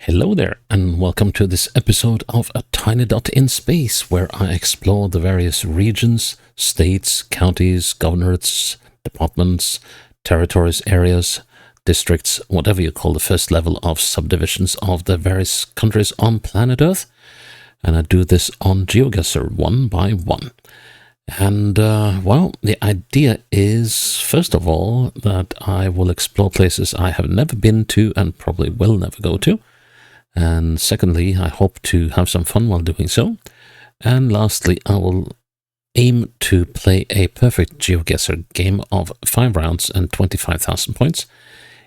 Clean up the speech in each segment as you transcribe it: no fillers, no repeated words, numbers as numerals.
Hello there, and welcome to this episode of A Tiny Dot in Space, where I explore the various regions, states, counties, governorates, departments, territories, areas, districts, whatever you call the first level of subdivisions of the various countries on planet Earth. And I do this on GeoGuessr one by one. And, well, the idea is, first of all, that I will explore places I have never been to and probably will never go to. And secondly, I hope to have some fun while doing so. And lastly, I will aim to play a perfect GeoGuessr game of 5 rounds and 25,000 points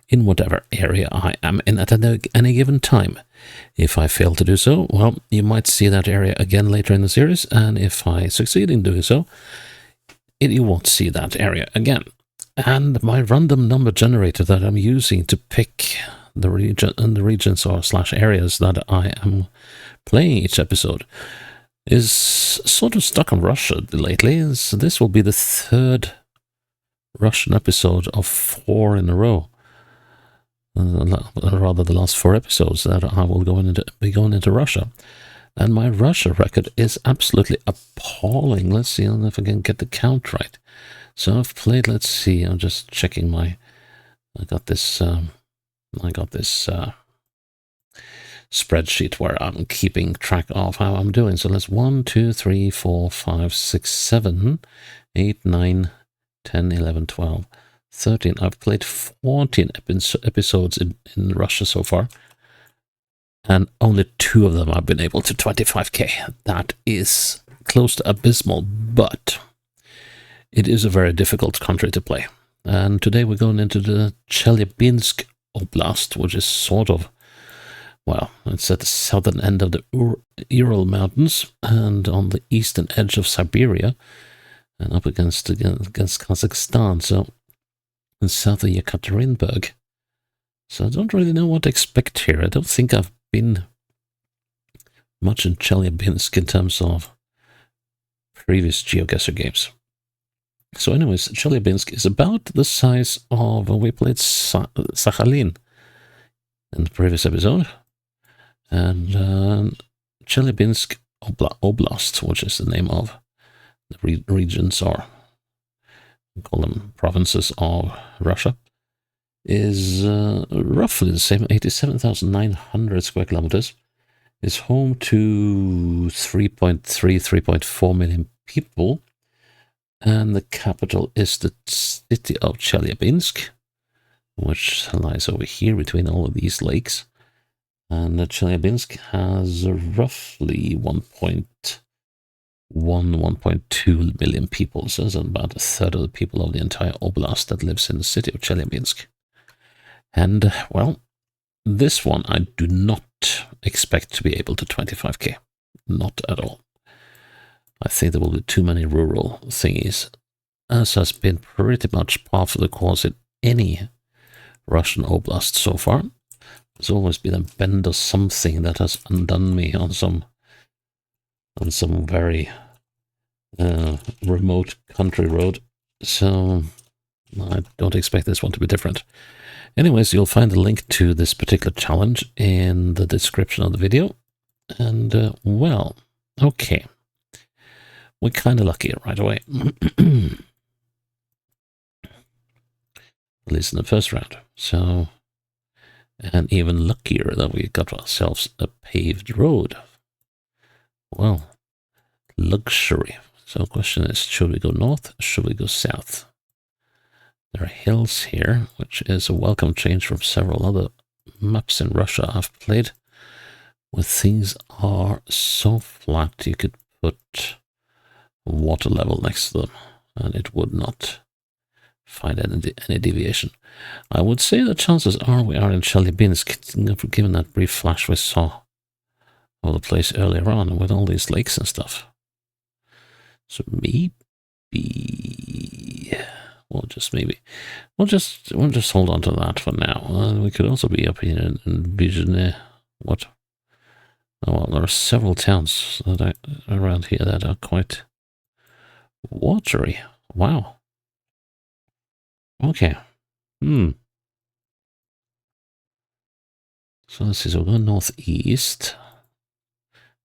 in whatever area I am in at any given time. If I fail to do so, well, you might see that area again later in the series, and if I succeed in doing so, you won't see that area again. And my random number generator that I'm using to pick the regions or / areas that I am playing each episode is sort of stuck on Russia lately. So this will be the third Russian episode of 4 in a row. Rather, the last 4 episodes that I will be going into Russia. And my Russia record is absolutely appalling. Let's see if I can get the count right. So I've played, let's see, I'm just checking I got this spreadsheet where I'm keeping track of how I'm doing. So let's 1, 2, 3, 4, 5, 6, 7, 8, 9, 10, 11, 12, 13. I've played 14 episodes in Russia so far, and only 2 of them I've been able to 25k. That is close to abysmal, but it is a very difficult country to play. And today we're going into the Chelyabinsk oblast, which is sort of, well, it's at the southern end of the Ural Mountains and on the eastern edge of Siberia and up against Kazakhstan, so in south of Yekaterinburg. So I don't really know what to expect here. I don't think I've been much in Chelyabinsk in terms of previous GeoGuessr games. So anyways, Chelyabinsk is about the size of, we played Sakhalin in the previous episode. And Chelyabinsk Oblast, which is the name of the regions, or we call them provinces of Russia, is roughly the same, 87,900 square kilometers, is home to 3.4 million people. And the capital is the city of Chelyabinsk, which lies over here between all of these lakes. And Chelyabinsk has roughly 1.2 million people. So it's about a third of the people of the entire oblast that lives in the city of Chelyabinsk. And, well, this one I do not expect to be able to 25k. Not at all. I think there will be too many rural thingies, as has been pretty much par for the course in any Russian oblast so far. There's always been a bend or something that has undone me on some very remote country road. So I don't expect this one to be different. Anyways, you'll find a link to this particular challenge in the description of the video. And, well, okay. We're kind of lucky right away. At least in the first round. So, and even luckier that we got ourselves a paved road. Well, luxury. So the question is, should we go north? Should we go south? There are hills here, which is a welcome change from several other maps in Russia I've played, where things are so flat you could put water level next to them and it would not find any deviation. I would say the chances are we are in Chelyabinsk, given that brief flash we saw of the place earlier on with all these lakes and stuff. So maybe we'll just hold on to that for now. We could also be up here in Vizhny. What? Oh, well, there are several towns around here that are quite watery. Wow. Okay. So let's see, so we'll go northeast.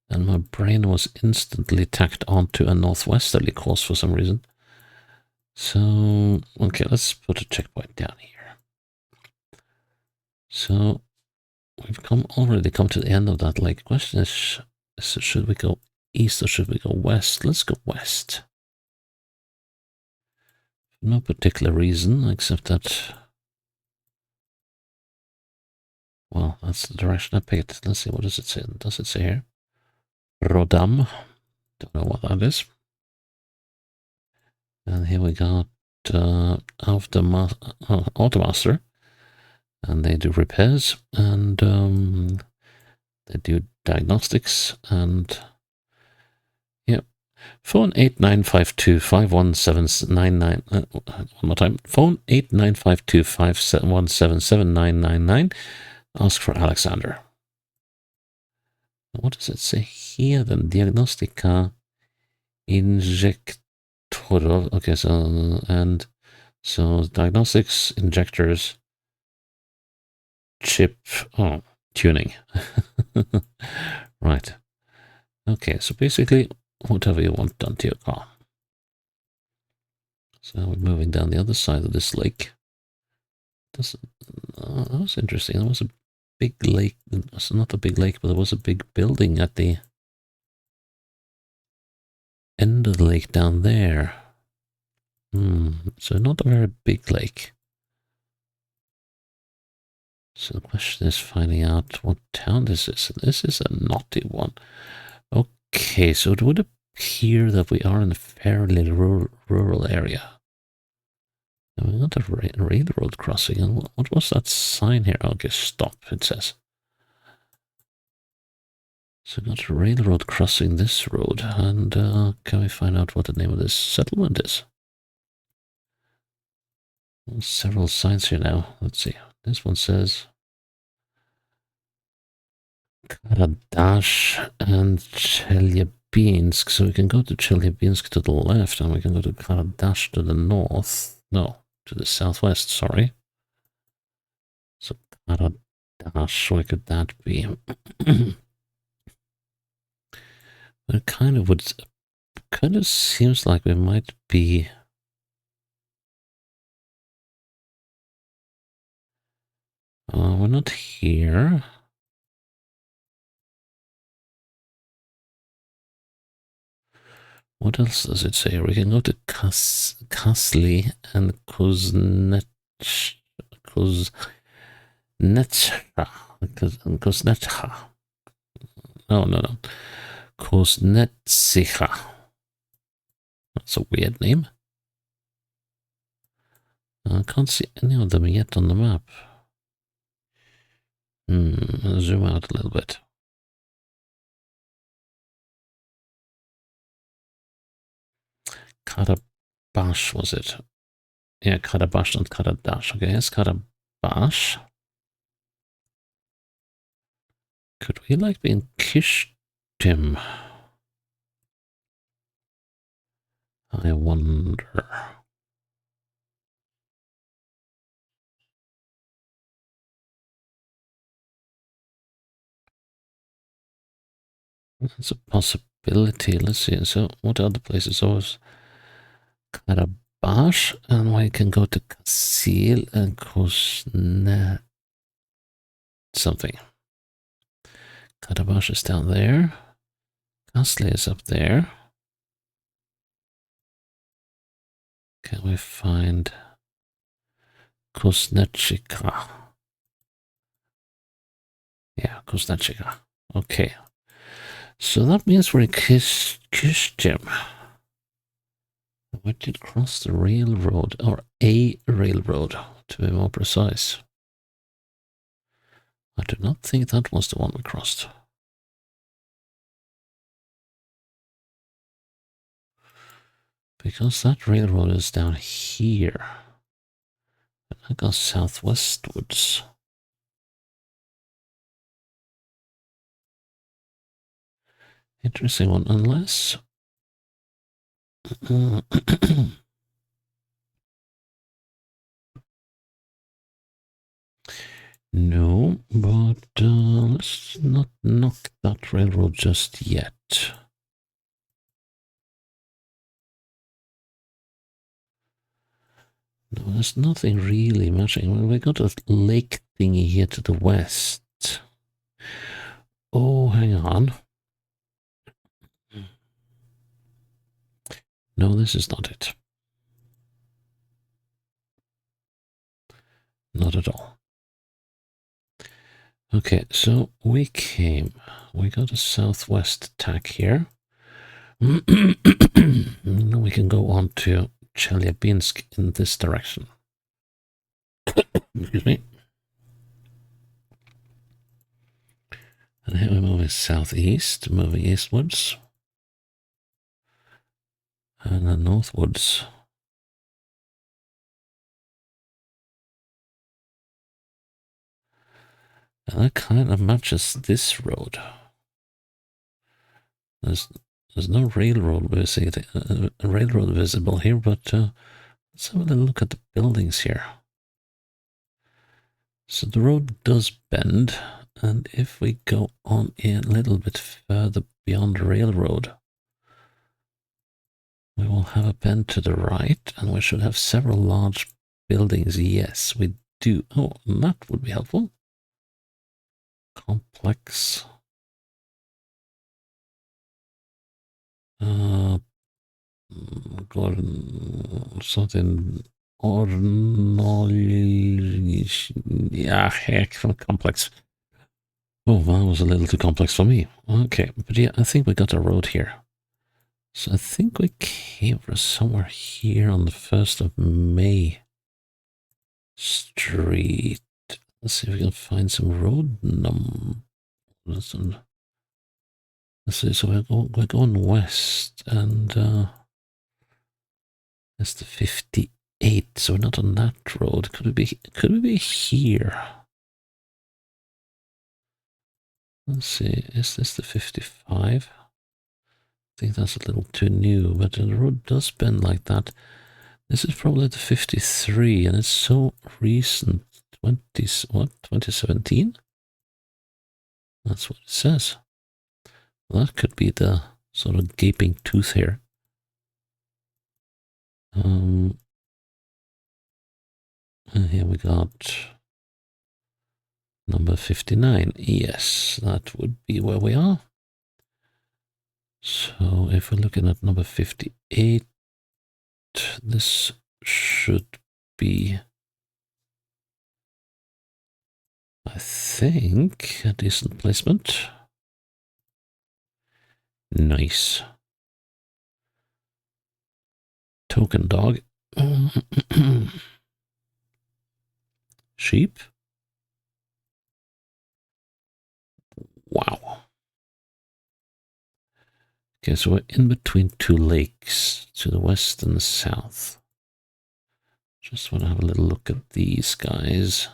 And my brain was instantly tacked onto a northwesterly course for some reason. So, okay, let's put a checkpoint down here. So, we've already come to the end of that lake. Question is, should we go east or should we go west? Let's go west. No particular reason, except that, well, that's the direction I picked. Let's see, what does it say? Does it say here? Rodam. Don't know what that is. And here we got Automaster. And they do repairs and they do diagnostics and yeah. Phone 8952517799. One more time. Phone 8952517799. Ask for Alexander. What does it say here then? Diagnostica injector. Okay, so and so diagnostics, injectors, chip, tuning. Right. Okay, so basically whatever you want done to your car. So we're moving down the other side of this lake. That was interesting. There was a big lake. It's not a big lake, but there was a big building at the end of the lake down there. So not a very big lake. So the question is finding out what town this is. This is a naughty one. Okay, so it would appear that we are in a fairly rural area. And we got a railroad crossing. And what was that sign here? Okay, stop, it says. So we got a railroad crossing this road. And can we find out what the name of this settlement is? Well, several signs here now. Let's see. This one says Karadash and Chelyabinsk. So we can go to Chelyabinsk to the left and we can go to Karadash to the north. No, to the southwest, sorry. So Karadash, where could that be? It kind of seems like we might be we're not here. What else does it say? We can go to Kasli and Kuznetsha. No. Kuznetsika. That's a weird name. I can't see any of them yet on the map. Zoom out a little bit. Karabash, was it? Yeah, Karabash, not Karadash. Okay, here's Karabash. Could we like be in Kishtim? I wonder. That's a possibility. Let's see. So, what other places? So, Karabash, and we can go to Kasil and Kusnet something. Karabash is down there. Kasli is up there. Can we find Kuznechika? Yeah, Kuznechika. Okay. So that means we're in Kishtim. We did cross the railroad, or a railroad, to be more precise. I do not think that was the one we crossed. Because that railroad is down here. And I go southwestwards. Interesting one, unless... No, but let's not knock that railroad just yet. No, there's nothing really matching. We got a lake thingy here to the west. Oh, hang on. No, this is not it. Not at all. Okay, so we got a southwest attack here. Now we can go on to Chelyabinsk in this direction. Excuse me. And here we're moving southeast, moving eastwards. And then northwards. And that kind of matches this road. There's no railroad visible here, but let's have a little look at the buildings here. So the road does bend, and if we go on a little bit further beyond the railroad, we will have a bend to the right, and we should have several large buildings. Yes, we do. Oh, that would be helpful. Complex. Something ordinary. Yeah, heck, complex. Oh, that was a little too complex for me. Okay, but yeah, I think we got a road here. So I think we came from somewhere here on the 1st of May Street. Let's see if we can find some road numbers. Let's see, so we're going west, and that's the 58, so we're not on that road. Could we be here? Let's see, is this the 55? I think that's a little too new, but the road does bend like that. This is probably the 53, and it's so recent. 2017? That's what it says. Well, that could be the sort of gaping tooth here. And here we got number 59. Yes, that would be where we are. So if we're looking at number 58, this should be, I think, a decent placement. Nice. Token dog. Sheep. Wow. Okay, so we're in between two lakes to the west and the south. Just want to have a little look at these guys.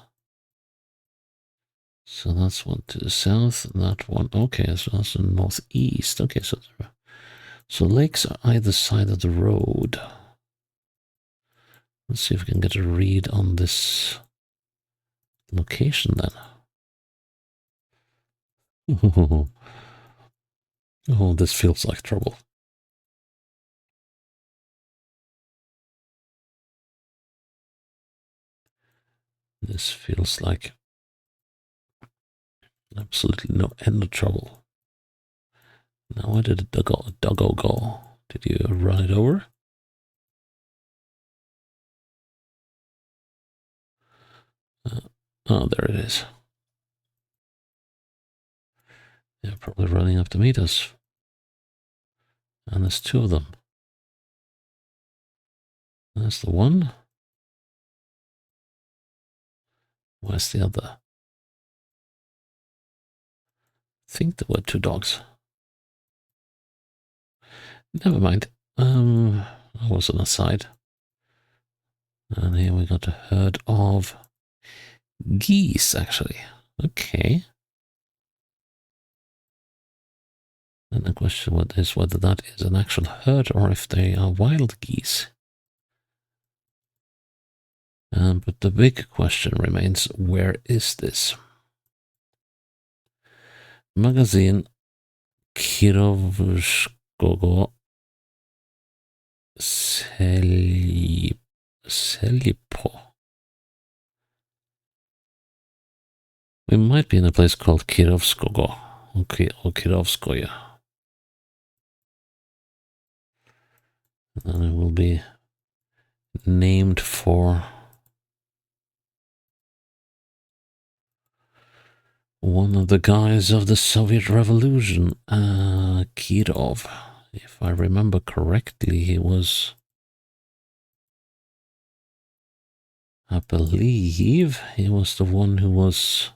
So that's one to the south, and that one. Okay, so that's the northeast. Okay, so lakes are either side of the road. Let's see if we can get a read on this location then. Oh, this feels like trouble. This feels like absolutely no end of trouble. Now, where did the doggo go? Did you run it over? Oh, there it is. They're probably running up to meet us. And there's two of them. That's the one. Where's the other? I think there were two dogs. Never mind. That was an aside. And here we got a herd of geese, actually. Okay. And the question is whether that is an actual herd or if they are wild geese. But the big question remains, where is this? Magazine Kirovskogo Selipo. We might be in a place called Kirovskogo. Okay, or Kirovskoye. And it will be named for one of the guys of the Soviet Revolution, Kirov. If I remember correctly, he was, I believe, he was the one who was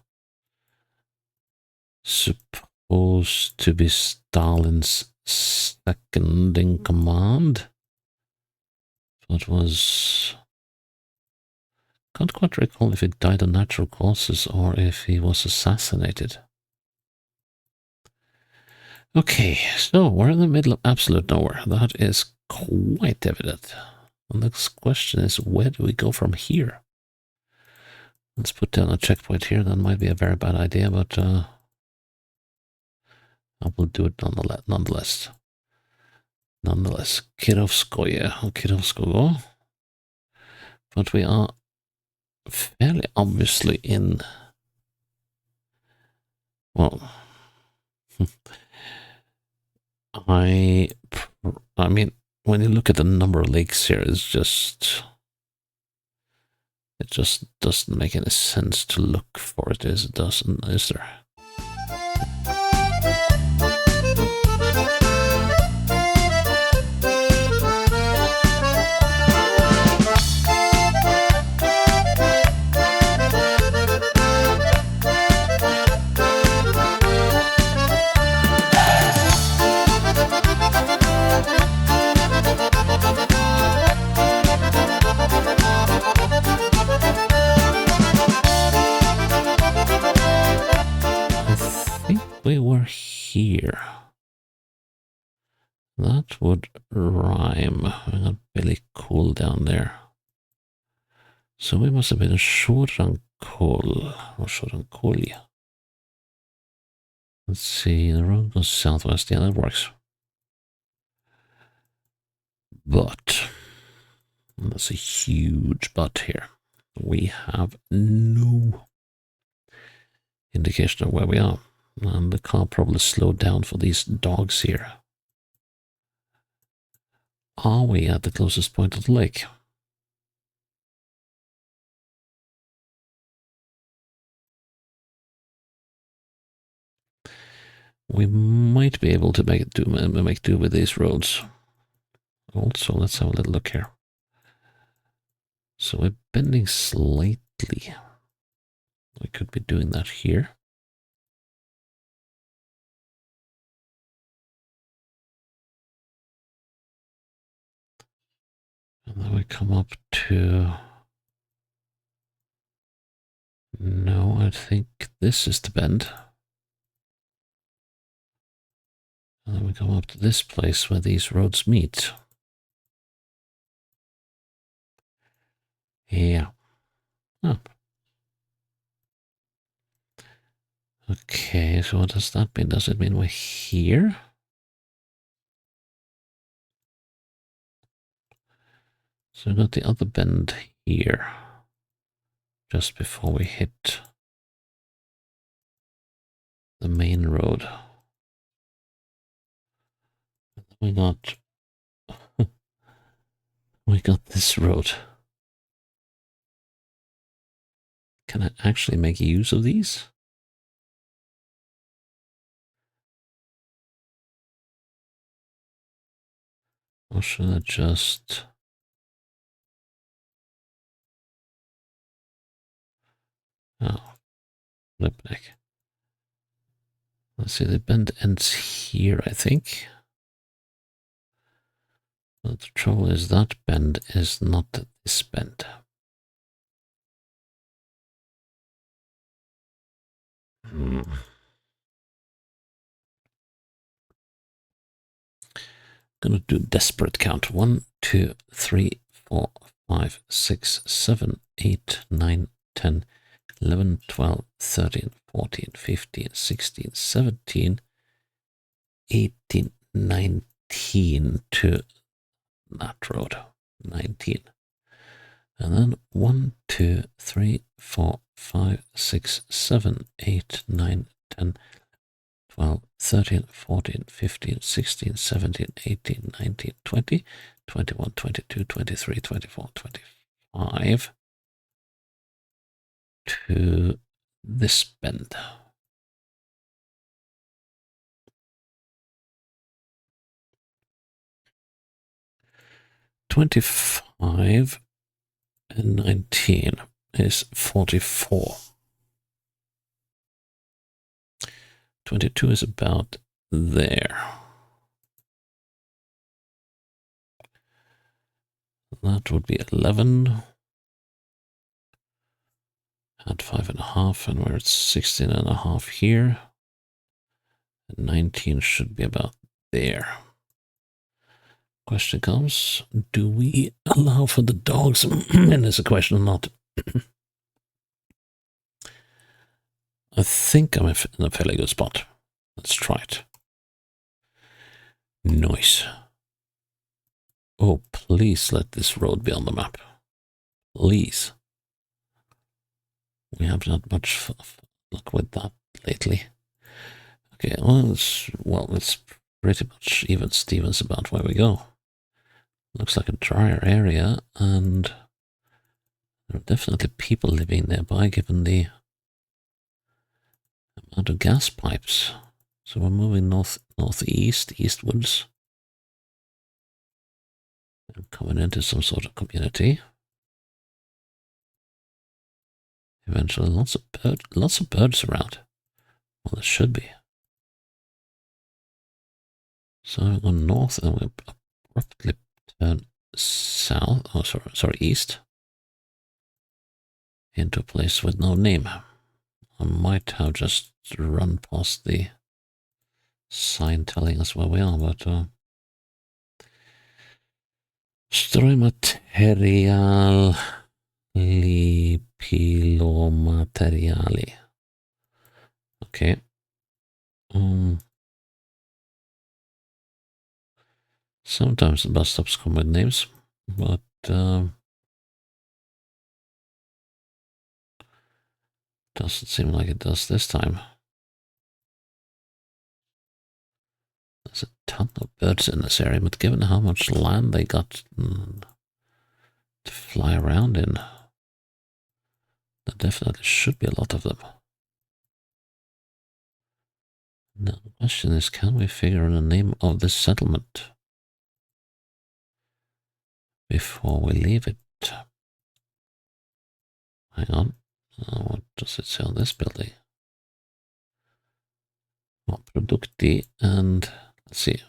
supposed to be Stalin's second in command. It was, can't quite recall if he died of natural causes or if he was assassinated. Okay, so we're in the middle of absolute nowhere. That is quite evident. The next question is, where do we go from here? Let's put down a checkpoint here. That might be a very bad idea, but I will do it nonetheless. Kirovskoye, Kirovskogo. But we are fairly obviously in, well, I mean, when you look at the number of lakes here, it just doesn't make any sense to look for it, is there? We were here. That would rhyme. I got Billy Cool down there. So we must have been Shorankol or Shorankolia. Let's see, the road goes southwest. Yeah, that works. But that's a huge but here. We have no indication of where we are. And the car probably slowed down for these dogs here. Are we at the closest point of the lake? We might be able to make do with these roads. Also, let's have a little look here. So we're bending slightly. We could be doing that here. And then we come up to... No, I think this is the bend. And then we come up to this place where these roads meet. Yeah. Oh. Okay, so what does that mean? Does it mean we're here? So we got the other bend here, just before we hit the main road. We got we got this road. Can I actually make use of these? Or should I just... Oh, flipneck. Let's see, the bend ends here, I think. But the trouble is that bend is not this bend. Gonna do desperate count. 1, 2, 3, 4, 5, 6, 7, 8, 9, 10, 11, 12, 13, 14, 15, 16, 17, 18, 19 to that road. 19. And then 1, 2, 3, 4, 5, 6, 7, 8, 9, 10, 12, 13, 14, 15, 16, 17, 18, 19, 20, 21, 22, 23, 24, 25 to this bend. $25 and 19 is 44. 22 is about there. That would be 11. Add 5.5, and we're at 16.5 here. And 19 should be about there. Question comes, do we allow for the dogs in this equation or not? I think I'm in a fairly good spot. Let's try it. Nice. Oh, please let this road be on the map. Please. We have not much luck with that lately. Okay, well, it's pretty much even Stevens about where we go. Looks like a drier area, and there are definitely people living nearby given the amount of gas pipes. So we're moving northeast, eastwards. And coming into some sort of community. Eventually lots of birds around. Well, there should be. So we go north and we abruptly turn south, sorry, east, into a place with no name. I might have just run past the sign telling us where we are, but Strömaterial Lipilomateriali. Okay. Sometimes the bus stops come with names, but doesn't seem like it does this time. There's a ton of birds in this area, but given how much land they got to fly around in, there definitely should be a lot of them. Now the question is, can we figure out the name of this settlement before we leave it? Hang on. What does it say on this building? Well, Produkti and let's see.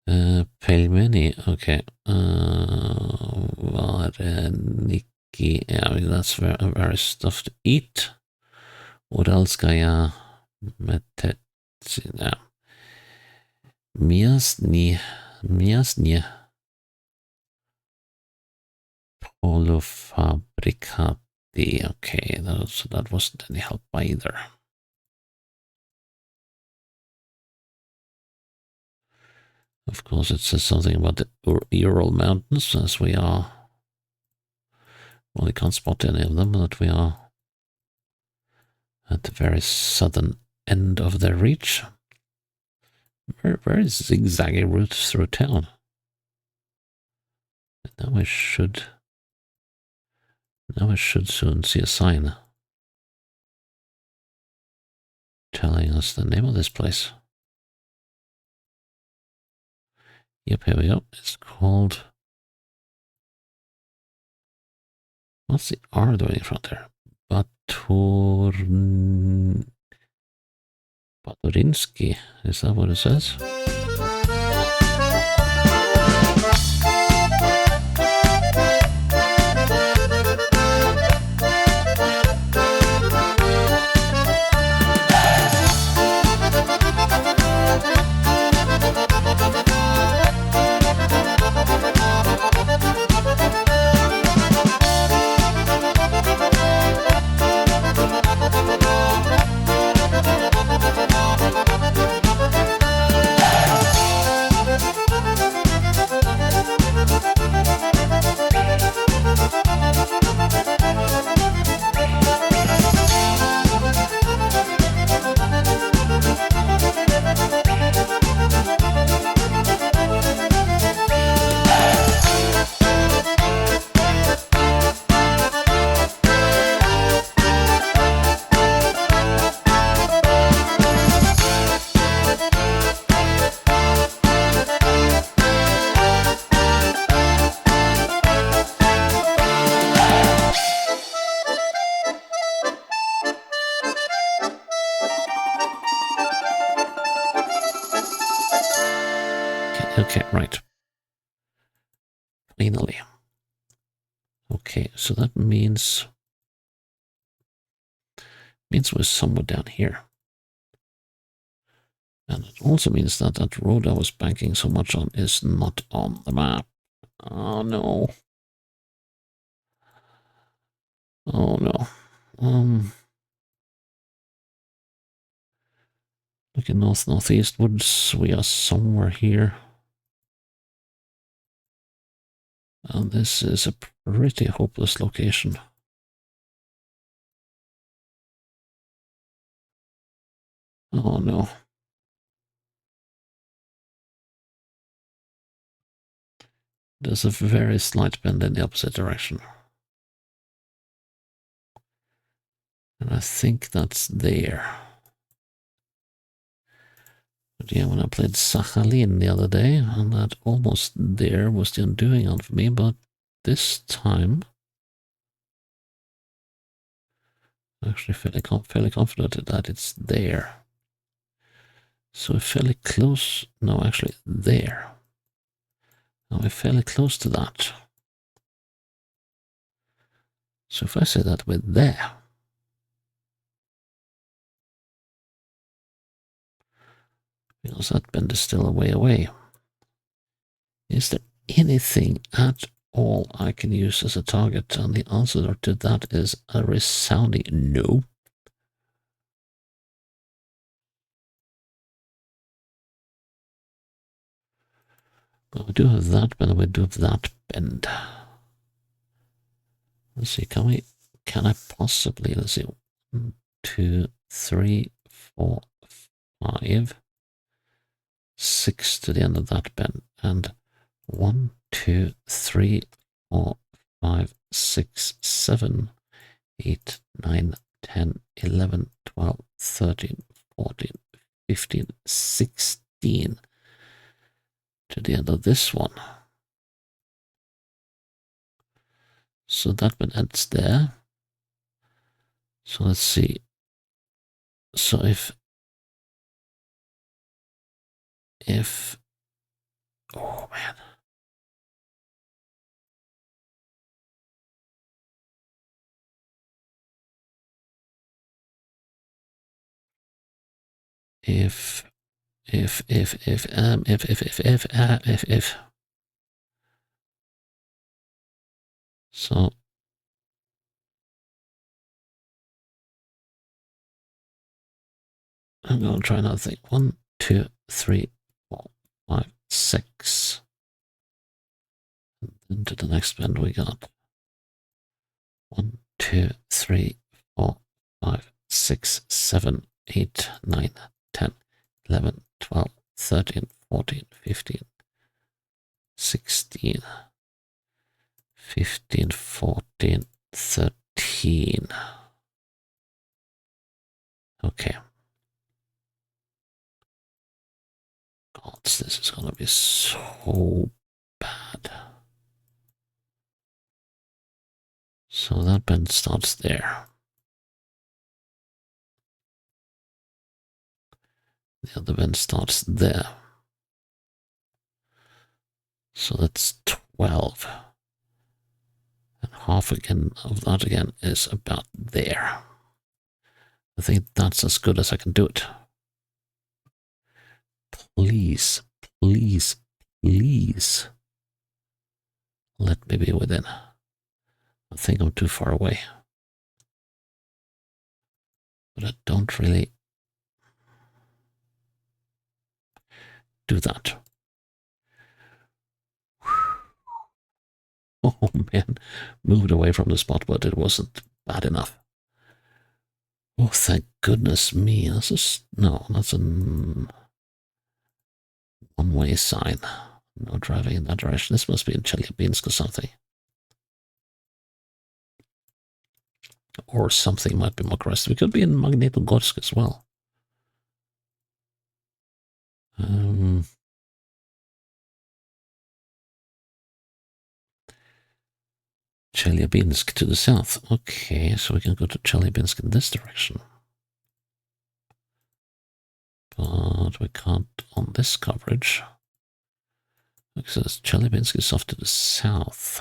Pelmeni, okay. Vareniki, yeah, I mean, that's very stuff to eat. Uralskaya Metetsina. Miasni Polofabrikati. Okay, so that wasn't any help either. Of course, it says something about the Ural Mountains, as we are. Well, we can't spot any of them, but we are at the very southern end of their reach. Very, very zigzaggy routes through town. And now I should soon see a sign telling us the name of this place. Yep, here we go. It's called... What's the R doing in front there? Baturinsky. Is that what it says? Finally. Okay, so that means we're somewhere down here. And it also means that that road I was banking so much on is not on the map. Oh no. Oh no. Looking northeastwards, we are somewhere here. And this is a pretty hopeless location. Oh no. There's a very slight bend in the opposite direction. And I think that's there. But yeah, when I played Sakhalin the other day, and that almost there was the undoing on for me, but this time, I'm actually fairly confident that it's there. So we're fairly close. No, actually, there. Now we're fairly close to that. So if I say that we're there, because that bend is still a way away, is there anything at all I can use as a target? And the answer to that is a resounding no. But we do have that bend, and we do have that bend. Let's see, can I possibly, let's see, 1, 2, 3, 4, 5, 6 to the end of that bend, and 1, 2, 3, 4, 5, 6, 7, 8, 9, 10, 11, 12, 13, 14, 15, 16 to the end of this one. So that one ends there. So let's see. So if oh man. If so I'm gonna try another thing. 1, 2, 3, 4, 5, 6. And then to the next bend we got 1, 2, 3, 4, 5, 6, 7, 8, 9, 10, 11, 12, 13, 14, 15, 16, 15, 14, 13. Okay. God, this is gonna be so bad. So that bend starts there. The other bend starts there. So that's 12. And half again of that again is about there. I think that's as good as I can do it. Please, please, please let me be within. I think I'm too far away. But I don't really do that. Oh man, moved away from the spot, but it wasn't bad enough. Oh, thank goodness me. That's a one-way sign. No driving in that direction. This must be in Chelyabinsk or something. Or something might be more correct. We could be in Magnitogorsk as well. Chelyabinsk to the south. Okay, so we can go to Chelyabinsk in this direction. But we can't on this coverage. It says Chelyabinsk is off to the south.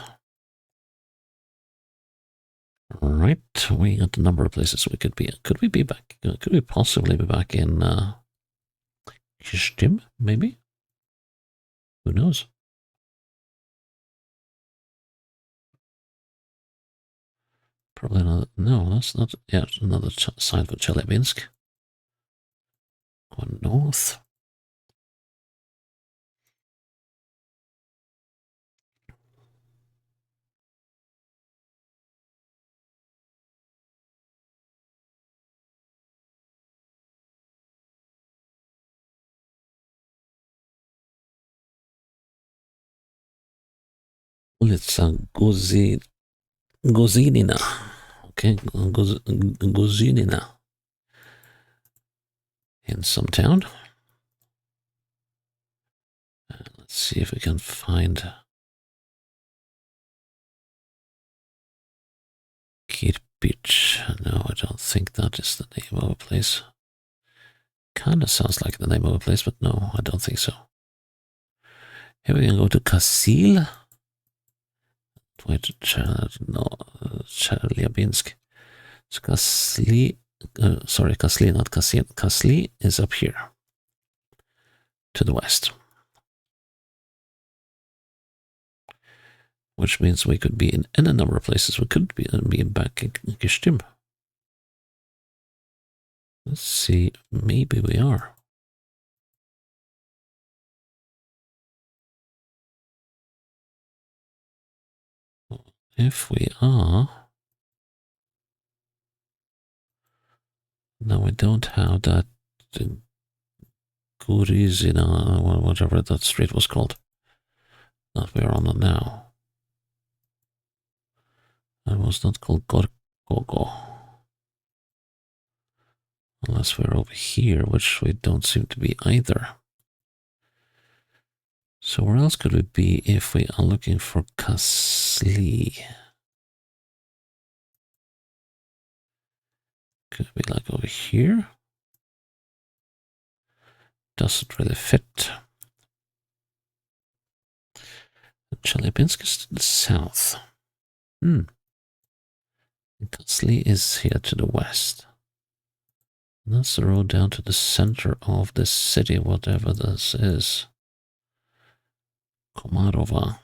Right, we got a number of places we could be. Could we be back? Could we possibly be back in Kishtim? Maybe. Who knows? Probably not. No, that's not. Yeah, another side for Chelyabinsk. Go north. Ulica Gozinina. Okay, Gozinina. In some town. Let's see if we can find Kirpich. No, I don't think that is the name of a place. Kinda sounds like the name of a place, but no, I don't think so. Here we can go to Kasil. Wait, no, Chelyabinsk. So Kasli, sorry, Kasli, not Kasin. Kasli is up here to the west. Which means we could be in any number of places. We could be back in Kishtim. Let's see, maybe we are. If we are, no, we don't have that Gurizina, or whatever that street was called, that we're on now. That was not called Gorkogo. Unless we're over here, which we don't seem to be either. So where else could we be if we are looking for Kasli? Could it be like over here? Doesn't really fit. Chelyabinsk is to the south. Kasli is here to the west. And that's the road down to the center of the city, whatever this is. Komarova.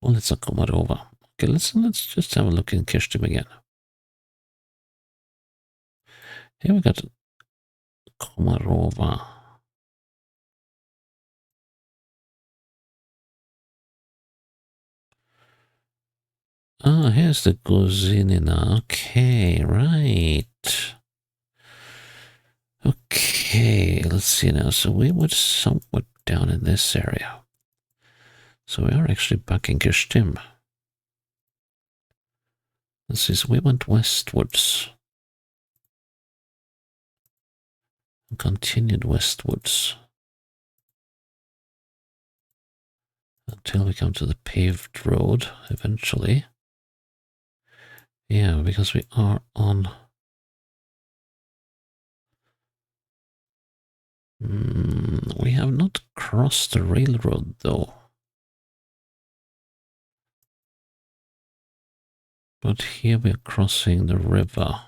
Well, it's a Komarova. Okay, let's just have a look in Kishtim again. Here we got Komarova. Ah, here's the Gozinina. Okay, right. Okay, let's see now. So we were somewhat down in this area. So we are actually back in Kishtim. Let's see, so we went westwards. Continued westwards. Until we come to the paved road, eventually. Yeah, because we are on... we have not crossed the railroad, though. But here we're crossing the river.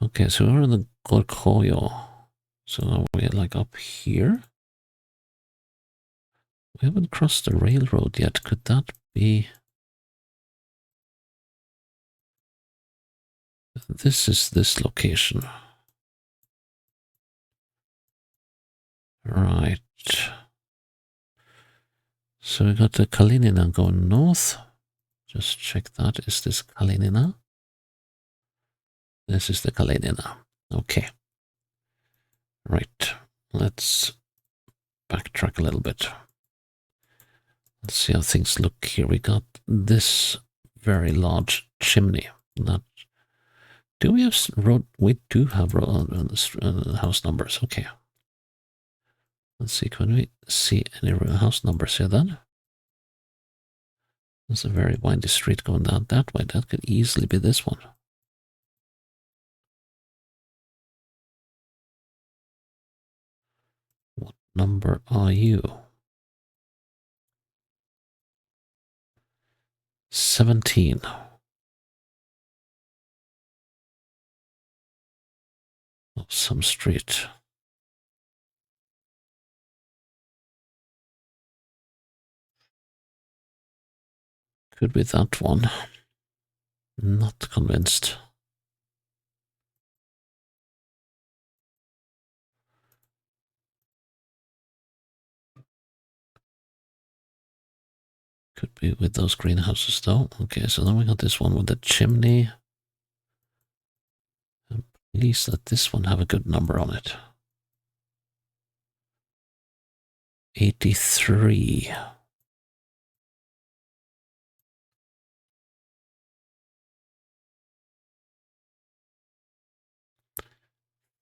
Okay, so we're in the Gorkoyo. So are we like up here? We haven't crossed the railroad yet. Could that be... This is this location. Right. So we got the Kalinina going north. Just check that. Is this Kalinina? This is the Kalinina. Okay. Right. Let's backtrack a little bit. Let's see how things look here. We got this very large chimney. That do we have road? We do have road, house numbers. Okay. Let's see. Can we see any house numbers here then? There's a very windy street going down that way. That could easily be this one. number are you? 17. Of some street. Could be that one. Not convinced. Could be with those greenhouses though. Okay, so then we got this one with the chimney. And please let this one have a good number on it. 83.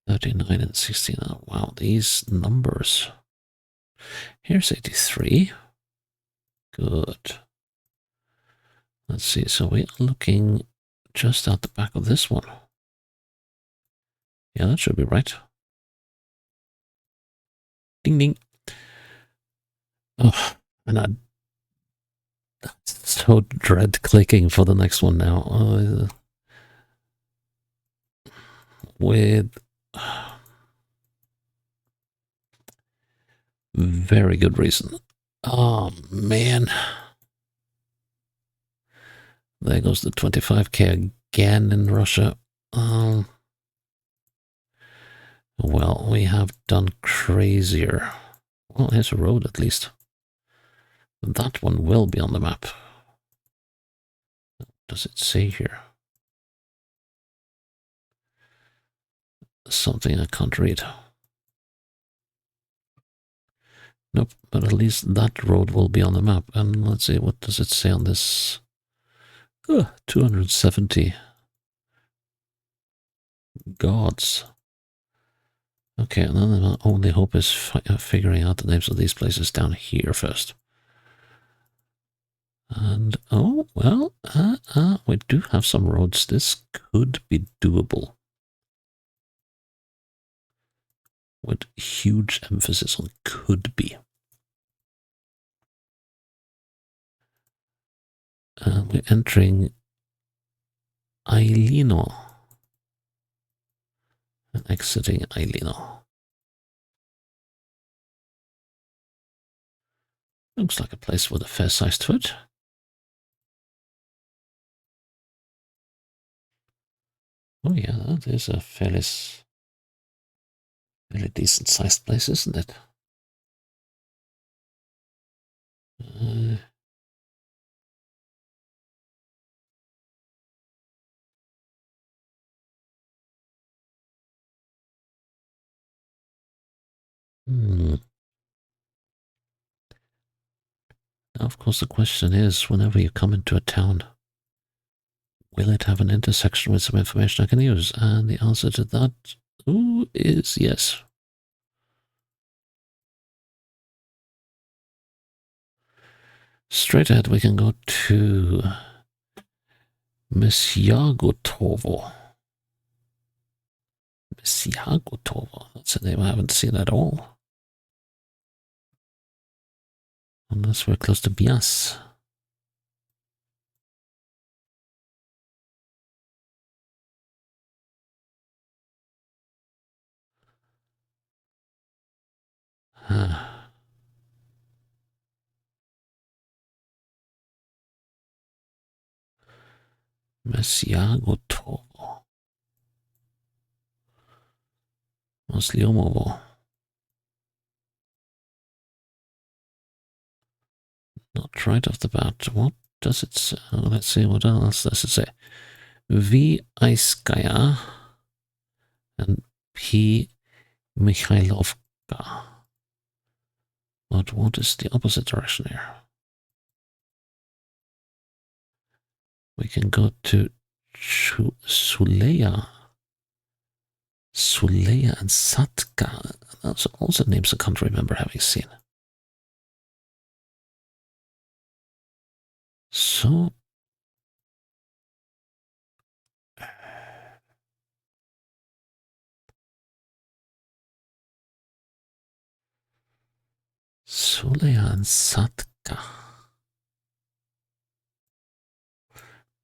$39 and $16. Oh, wow, these numbers. Here's 83. Good. Let's see, so we are looking just out the back of this one. Yeah, that should be right. Ding ding. Oh, and I so dread clicking for the next one now. With very good reason. Oh man. There goes the 25k again in Russia. Well, we have done crazier. Well, here's a road at least. That one will be on the map. What does it say here? Something I can't read. Nope, but at least that road will be on the map. And let's see, what does it say on this? 270 gods. Okay, and then the only hope is figuring out the names of these places down here first. And, oh, well, we do have some roads. This could be doable. With huge emphasis on could be. We're entering Ailino. And exiting Ailino. Looks like a place with a fair-sized foot. Oh yeah, that is a fairly decent-sized place, isn't it? Now, of course, the question is, whenever you come into a town, will it have an intersection with some information I can use? And the answer to that is yes. Straight ahead, we can go to Mysyagotovo. Mysyagotovo. That's a name I haven't seen at all. Unless we're close to Bias. Mysyagotovo. Moslyomovo. Not right off the bat. What does it say? Let's see, what else does it say? V. Iskaya and P. Mikhailovka. But what is the opposite direction here? We can go to Suleya. Suleya and Satka. Those are also names I can't remember having seen. So, Sulaya and Satka.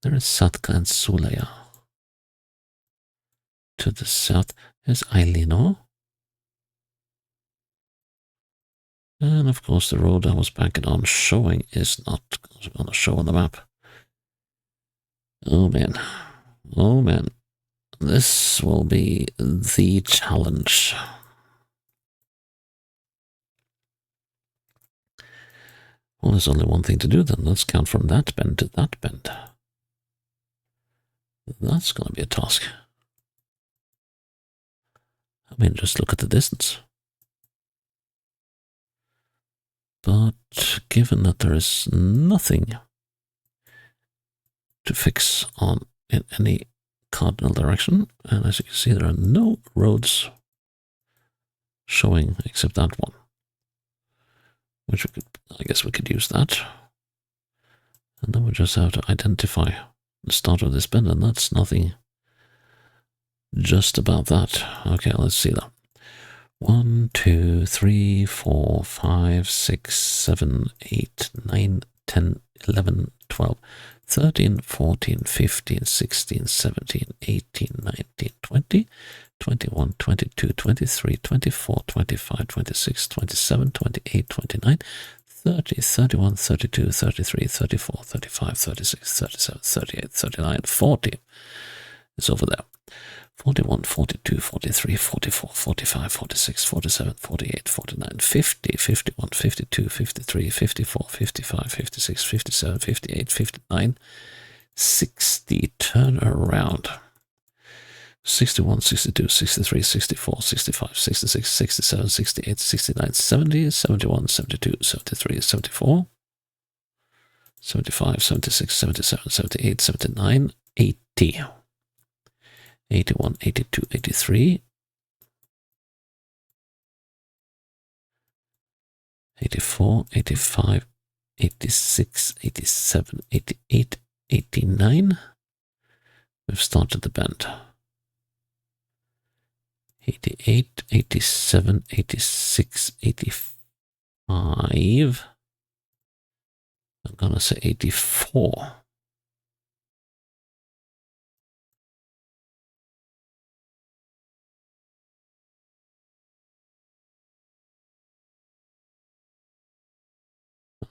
There is Satka and Sulaya. To the south is Ailino. And of course the road I was banking on showing is not going to show on the map. Oh man. Oh man. This will be the challenge. Well, there's only one thing to do then. Let's count from that bend to that bend. That's going to be a task. I mean, just look at the distance. But given that there is nothing to fix on in any cardinal direction, and as you can see, there are no roads showing except that one, which we could, I guess we could use that. And then we just have to identify the start of this bend, and that's nothing just about that. Okay, let's see that. 1, 2, 3, 4, 5, 6, 7, 8, 9, 10, 11, 12, 13, 14, 15, 16, 17, 18, 19, 20, 21, 22, 23, 24, 25, 26, 27, 28, 29, 30, 31, 32, 33, 34, 35, 36, 37, 38, 39, 40. It's over there. 41, 42, 43, 44, 45, 46, 47, 48, 49, 50, 51, 52, 53, 54, 55, 56, 57, 58, 59, 60. Turn around. 61, 62, 63, 64, 65, 66, 67, 68, 69, 70, 71, 72, 73, 74, 75, 76, 77, 78, 79, 80. 81, 82, 83, 84, 85, 86, 87, 88, 89. We've started the bend. 88, 87, 86, 85. I'm going to say 84.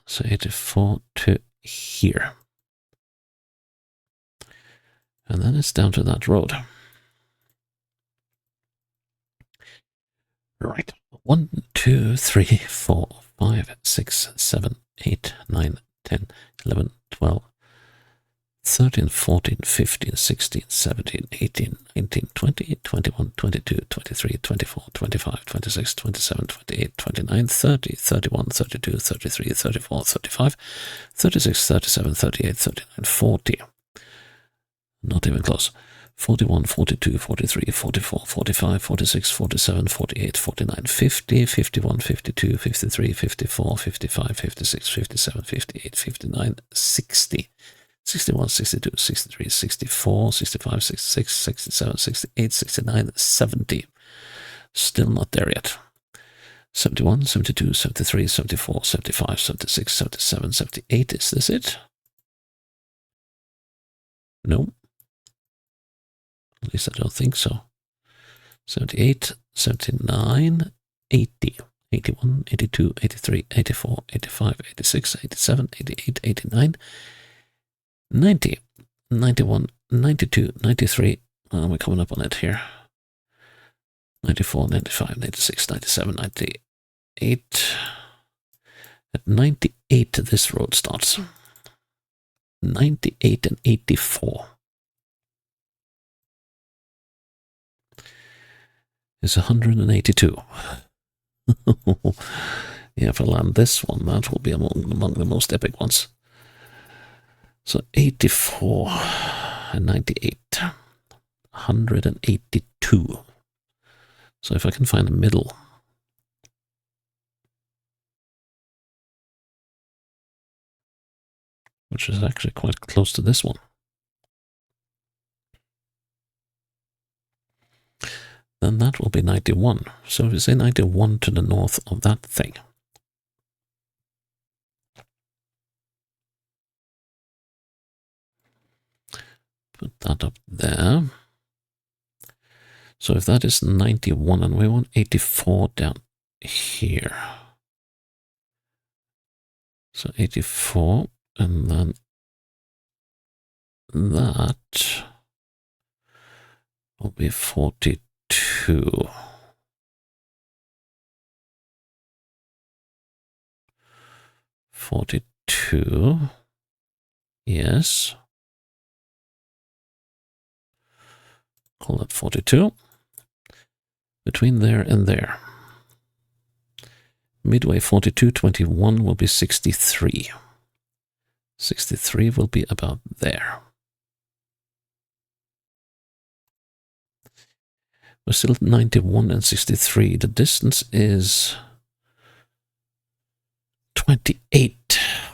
So 84 to here. And then it's down to that road. Right. 1, 2, 3, 4, 5, 6, 7, 8, 9, 10, 11, 12, 13, 14, 15, 16, 17, 18, 19, 20, 21, 22, 23, 24, 25, 26, 27, 28, 29, 30, 31, 32, 33, 34, 35, 36, 37, 38, 39, 40. Not even close. 41, 42, 43, 44, 45, 46, 47, 48, 49, 50, 51, 52, 53, 54, 55, 56, 57, 58, 59, 60. 61, 62, 63, 64, 65, 66, 67, 68, 69, 70. Still not there yet. 71, 72, 73, 74, 75, 76, 77, 78. Is this it? No. At least I don't think so. 78, 79, 80. 81, 82, 83, 84, 85, 86, 87, 88, 89, 90, 91, 92, 93. We're coming up on it here. 94, 95, 96, 97, 98. At 98, this road starts. 98 and 84 is 182. Yeah, if I land this one, that will be among the most epic ones. So 84 and 98, 182. So if I can find a middle, which is actually quite close to this one, then that will be 91. So if you say 91 to the north of that thing, Put that up there. So if that is 91 and we want 84 down here. So 84 and then that will be 42. 42. Yes. Call it 42. Between there and there. Midway 42, 21 will be 63. 63 will be about there. We're still at 91 and 63. The distance is 28.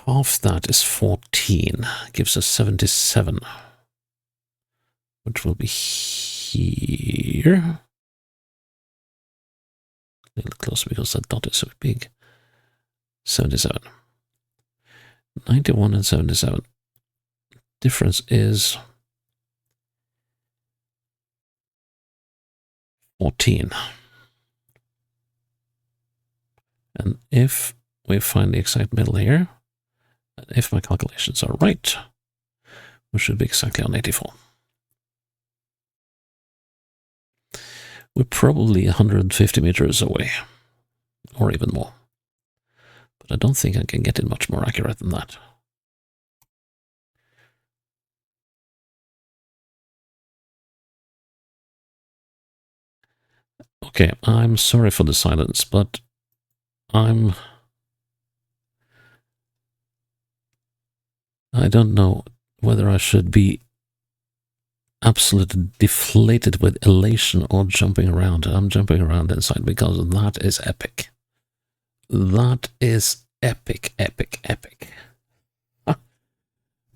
Half that is 14. Gives us 77. Which will be here. A little closer because that dot is so big. 77. 91 and 77. Difference is 14. And if we find the exact middle here, and if my calculations are right, we should be exactly on 84. We're probably 150 meters away, or even more. But I don't think I can get it much more accurate than that. Okay, I'm sorry for the silence, but I don't know whether I should be absolutely deflated with elation or jumping around. I'm jumping around inside because that is epic. That is epic, epic, epic.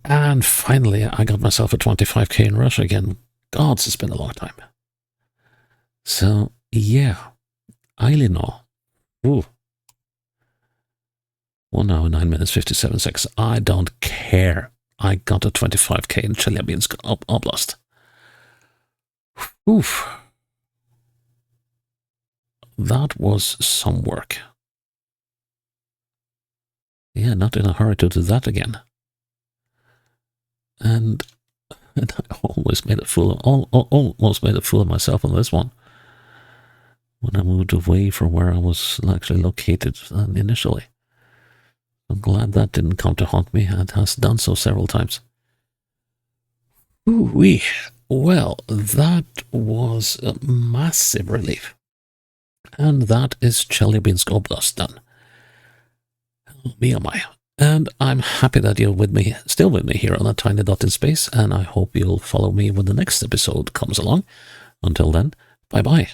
And finally, I got myself a 25k in Russia again. Gods, it's been a long time. So, yeah. Eilino. Ooh. 1 hour, 9 minutes, 57 seconds. I don't care. I got a 25k in Chelyabinsk oblast. Oof. That was some work. Yeah, not in a hurry to do that again. And I almost made a fool of myself on this one. When I moved away from where I was actually located initially. I'm glad that didn't come to haunt me. It has done so several times. Ooh-wee. Well, that was a massive relief. And that is Chelyabinsk Oblast done. Me oh my. And I'm happy that you're with me, still with me here on a tiny dot in space, and I hope you'll follow me when the next episode comes along. Until then, bye-bye.